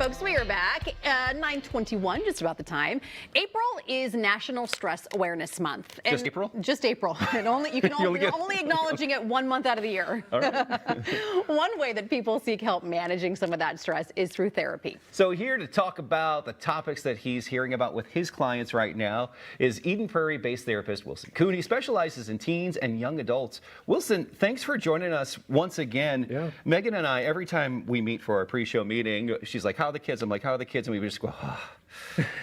folks, we are back. 9:21, just about the time. April is National Stress Awareness Month. And just April? Just April. And you're only acknowledging it 1 month out of the year. All right. One way that people seek help managing some of that stress is through therapy. So here to talk about the topics that he's hearing about with his clients right now is Eden Prairie-based therapist Wilson Kuhn. He specializes in teens and young adults. Wilson, thanks for joining us once again. Yeah. Megan and I, every time we meet for our pre-show meeting, she's like, how are the kids? I'm like, how are the kids? And we just go, oh.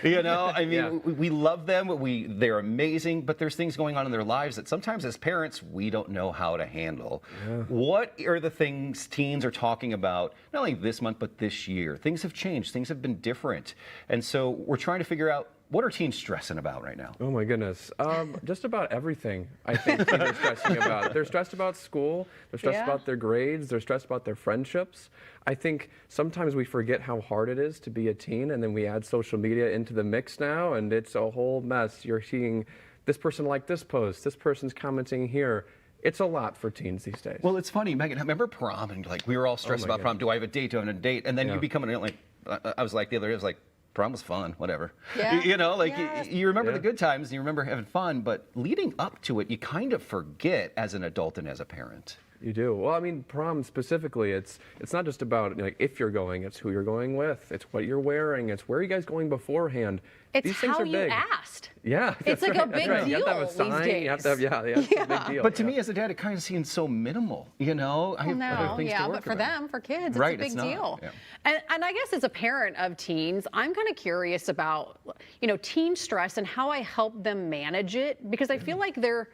You know, I mean, Yeah. we love them. They're amazing, but there's things going on in their lives that sometimes as parents, we don't know how to handle. Yeah. What are the things teens are talking about, not only this month, but this year? Things have changed. Things have been different. And so we're trying to figure out, what are teens stressing about right now? Oh my goodness. Just about everything, I think teens are stressing about. They're stressed about school, they're stressed about their grades, they're stressed about their friendships. I think sometimes we forget how hard it is to be a teen, and then we add social media into the mix now, and it's a whole mess. You're seeing this person like this post, this person's commenting here. It's a lot for teens these days. Well, it's funny, Megan, I remember prom, and like we were all stressed about prom. Do I have a date? Do I have a date? And then you become an, like, I was like the other day, I was like, prom was fun, whatever. Yeah. You know, like you remember Yeah. the good times and you remember having fun, but leading up to it, you kind of forget as an adult and as a parent. You do. Well, I mean, prom specifically, it's not just about like if you're going, it's who you're going with, it's what you're wearing, it's where are you guys going beforehand. It's These things how are you big. asked. Yeah, It's like a big right. You have to have a deal sign. these days. You have to have, it's a big deal. But to me as a dad, it kind of seems so minimal, you know? I have other things to work but for about. them, for kids, Right, it's a it's big not. deal. Yeah. And I guess as a parent of teens, I'm kind of curious about, teen stress and how I help them manage it, because I feel like they're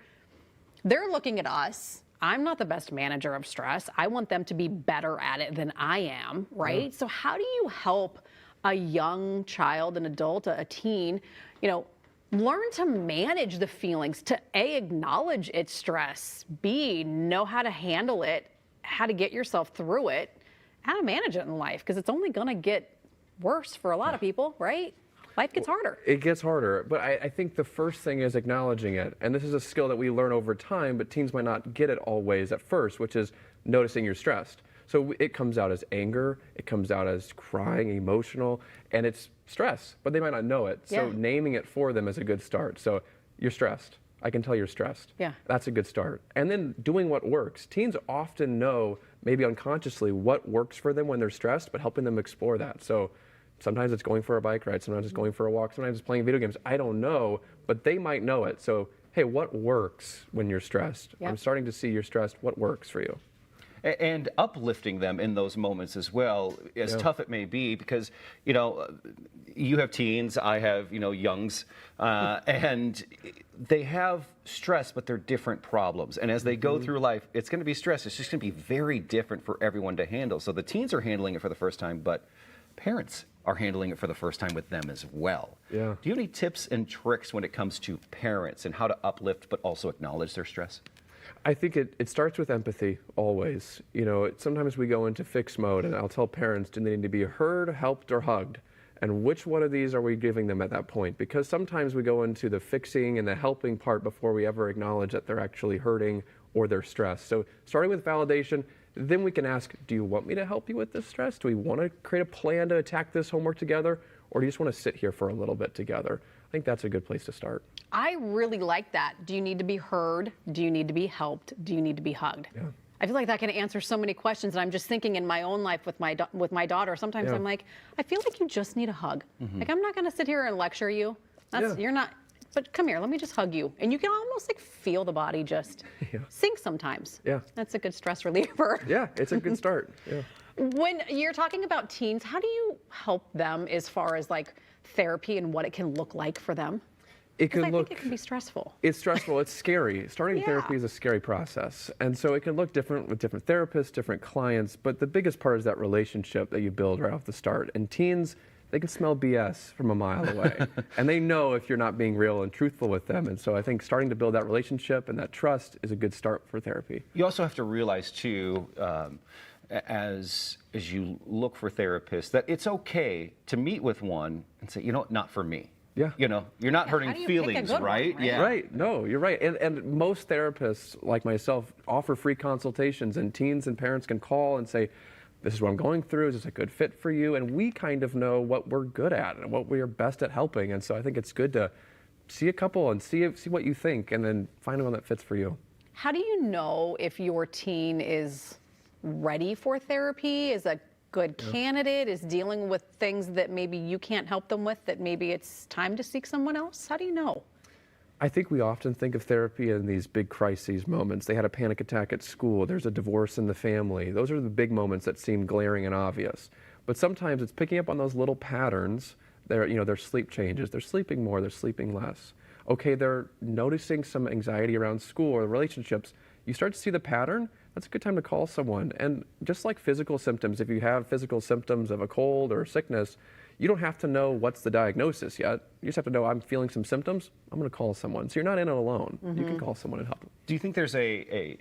looking at us. I'm not the best manager of stress. I want them to be better at it than I am, right? Yeah. So how do you help a young child, an adult, a teen, learn to manage the feelings, to A, acknowledge its stress, B, know how to handle it, how to get yourself through it, how to manage it in life, because it's only going to get worse for a lot of people, right? Life gets harder. It gets harder, but I think the first thing is acknowledging it. And this is a skill that we learn over time, but teens might not get it always at first, which is noticing you're stressed. So it comes out as anger, it comes out as crying, emotional, and it's stress, but they might not know it. So naming it for them is a good start. So you're stressed. I can tell you're stressed. Yeah. That's a good start. And then doing what works. Teens often know, maybe unconsciously, what works for them when they're stressed, but helping them explore that. So sometimes it's going for a bike ride, sometimes it's going for a walk, sometimes it's playing video games. I don't know, but they might know it. So, hey, what works when you're stressed? Yep. I'm starting to see you're stressed. What works for you? And uplifting them in those moments as well, as tough it may be, because, you have teens, I have, youngs, and they have stress, but they're different problems. And as they go through life, it's going to be stress. It's just going to be very different for everyone to handle. So the teens are handling it for the first time, but parents are handling it for the first time with them as well. Yeah. Do you have any tips and tricks when it comes to parents and how to uplift, but also acknowledge their stress? I think it starts with empathy, always. Sometimes we go into fix mode, and I'll tell parents, do they need to be heard, helped, or hugged? And which one of these are we giving them at that point? Because sometimes we go into the fixing and the helping part before we ever acknowledge that they're actually hurting or they're stressed. So starting with validation, then we can ask, do you want me to help you with this stress? Do we want to create a plan to attack this homework together? Or do you just want to sit here for a little bit together? I think that's a good place to start. I really like that. Do you need to be heard? Do you need to be helped? Do you need to be hugged? Yeah. I feel like that can answer so many questions. And I'm just thinking in my own life with my daughter, sometimes I'm like, I feel like you just need a hug. Like, I'm not going to sit here and lecture you. You're not, but come here, let me just hug you. And you can almost like feel the body just sink sometimes. Yeah. That's a good stress reliever. Yeah, it's a good start. Yeah. When you're talking about teens, how do you help them as far as like therapy and what it can look like for them? It can I look. think it can be stressful. It's stressful. It's scary. Starting therapy is a scary process. And so it can look different with different therapists, different clients. But the biggest part is that relationship that you build right off the start. And teens, they can smell BS from a mile away. And they know if you're not being real and truthful with them. And so I think starting to build that relationship and that trust is a good start for therapy. You also have to realize, too, as you look for therapists, that it's okay to meet with one and say, not for me. Yeah. You're not hurting how do you pick a feelings, good one, right? right? Yeah. Right. No, you're right. And most therapists, like myself, offer free consultations, and teens and parents can call and say, this is what I'm going through. Is this a good fit for you? And we kind of know what we're good at and what we are best at helping. And so I think it's good to see a couple and see what you think, and then find one that fits for you. How do you know if your teen is ready for therapy, is a good candidate, is dealing with things that maybe you can't help them with, that maybe it's time to seek someone else? How do you know? I think we often think of therapy in these big crises moments. They had a panic attack at school, there's a divorce in the family. Those are the big moments that seem glaring and obvious. But sometimes it's picking up on those little patterns. Their sleep changes, they're sleeping more, they're sleeping less. Okay, they're noticing some anxiety around school or relationships. You start to see the pattern, that's a good time to call someone. And just like physical symptoms, if you have physical symptoms of a cold or sickness, you don't have to know what's the diagnosis yet. You just have to know, I'm feeling some symptoms, I'm going to call someone. So you're not in it alone. You can call someone and help them. Do you think there's a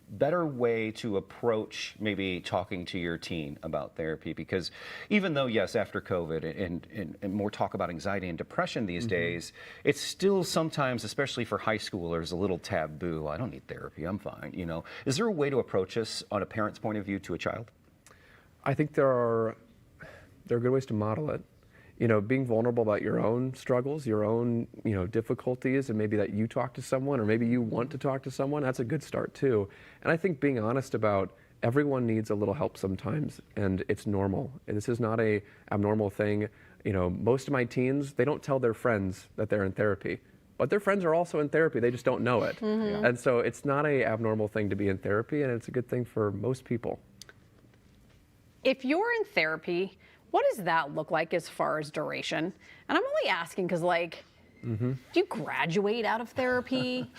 better way to approach maybe talking to your teen about therapy? Because even though, yes, after COVID and more talk about anxiety and depression these days, it's still sometimes, especially for high schoolers, a little taboo. I don't need therapy, I'm fine. Is there a way to approach this on a parent's point of view to a child? I think there are good ways to model it. Being vulnerable about your own struggles, your own, difficulties, and maybe that you talk to someone, or maybe you want to talk to someone, that's a good start too. And I think being honest about everyone needs a little help sometimes, and it's normal. And this is not a abnormal thing. Most of my teens, they don't tell their friends that they're in therapy, but their friends are also in therapy, they just don't know it. And so it's not a abnormal thing to be in therapy, and it's a good thing for most people. If you're in therapy, what does that look like as far as duration? And I'm only asking because, do you graduate out of therapy?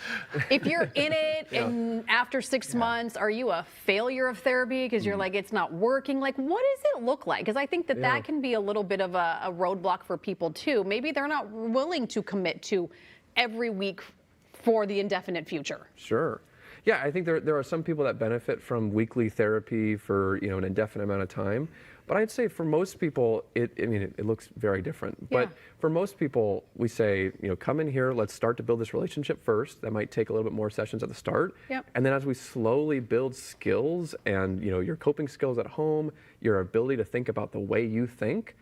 If you're in it and after 6 months, are you a failure of therapy because you're like, it's not working? What does it look like? Because I think that can be a little bit of a roadblock for people too. Maybe they're not willing to commit to every week for the indefinite future. Sure. Yeah, I think there are some people that benefit from weekly therapy for an indefinite amount of time. But I'd say for most people, it looks very different. But for most people, we say, come in here, let's start to build this relationship first. That might take a little bit more sessions at the start. And then as we slowly build skills and, your coping skills at home, your ability to think about the way you think,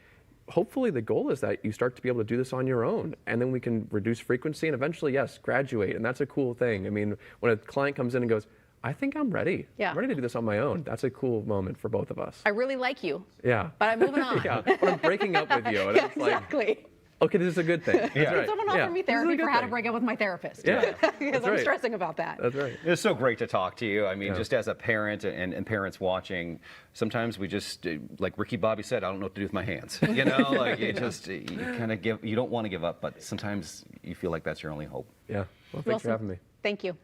hopefully the goal is that you start to be able to do this on your own, and then we can reduce frequency and eventually, yes, graduate. And that's a cool thing. I mean, when a client comes in and goes, I think I'm ready. I'm ready to do this on my own. That's a cool moment for both of us. I really like you. Yeah. But I'm moving on. But I'm breaking up with you. And it's exactly. Okay, this is a good thing. That's right. Someone offered me therapy for how to break up with my therapist. Because I'm stressing about that. That's right. It's so great to talk to you. I mean, just as a parent and parents watching, sometimes we just, like Ricky Bobby said, I don't know what to do with my hands. You kind of you don't want to give up, but sometimes you feel like that's your only hope. Yeah. Well, thanks for having me. Thank you.